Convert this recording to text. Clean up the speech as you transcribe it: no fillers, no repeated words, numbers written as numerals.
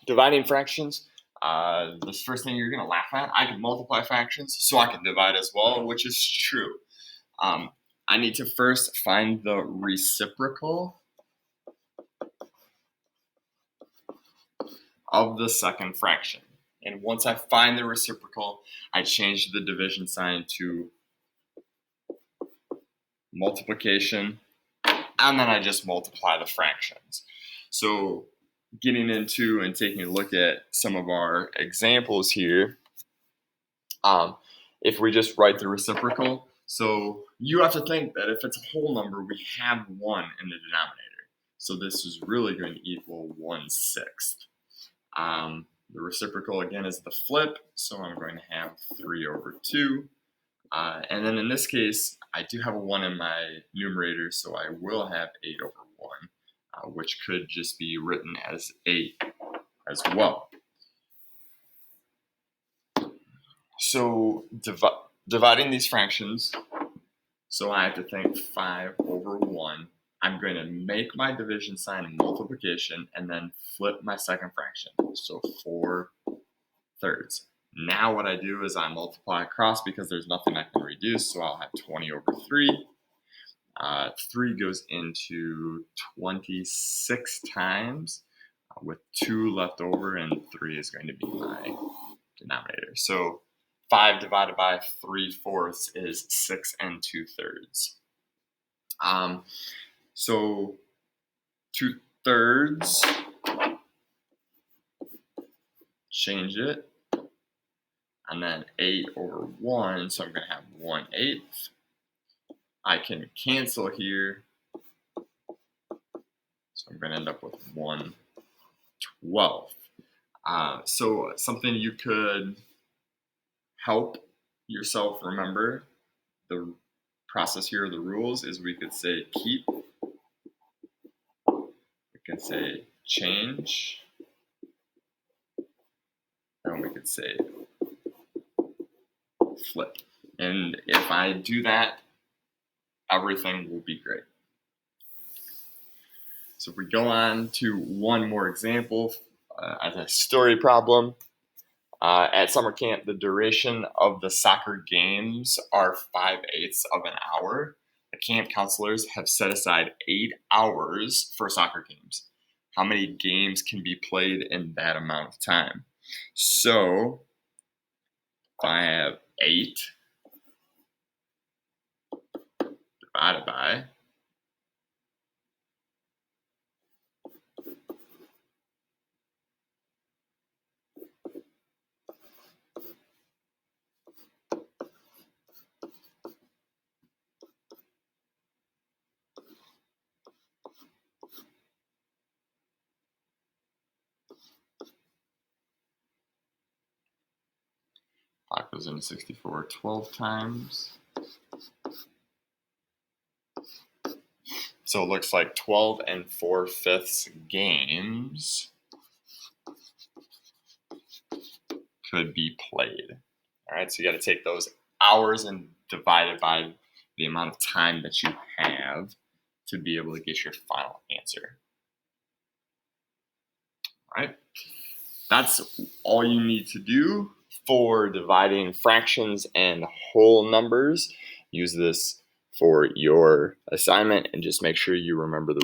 dividing fractions, the first thing you're going to laugh at, I can multiply fractions, so I can divide as well, which is true. I need to first find the reciprocal of the second fraction. And once I find the reciprocal, I change the division sign to multiplication, and then I just multiply the fractions. So getting into and taking a look at some of our examples here, if we just write the reciprocal, so you have to think that if it's a whole number, we have 1 in the denominator. So this is really going to equal 1/6. The reciprocal, again, is the flip, so I'm going to have 3/2. And then in this case, I do have a 1 in my numerator, so I will have 8/1, which could just be written as 8 as well. So dividing these fractions, so I have to think 5/1. I'm going to make my division sign a multiplication and then flip my second fraction, so 4/3. Now what I do is I multiply across because there's nothing I can reduce, so I'll have 20/3. 3 goes into 26 times with 2 left over, and 3 is going to be my denominator. So 5 divided by 3/4 is 6 2/3. So 2/3, change it, and then 8/1, so I'm going to have 1/8. I can cancel here, so I'm going to end up with 1/12. So something you could help yourself remember, the process here, the rules, is we could say keep, we can say change, and we could say flip. And if I do that, everything will be great. So if we go on to one more example as a story problem. At summer camp, the duration of the soccer games are 5/8 of an hour. The camp counselors have set aside 8 hours for soccer games. How many games can be played in that amount of time? So if I have 8 divided by 5 goes into 64 12 times. So it looks like 12 4/5 games could be played. All right, so you got to take those hours and divide it by the amount of time that you have to be able to get your final answer. All right, that's all you need to do for dividing fractions and whole numbers. Use this for your assignment and just make sure you remember the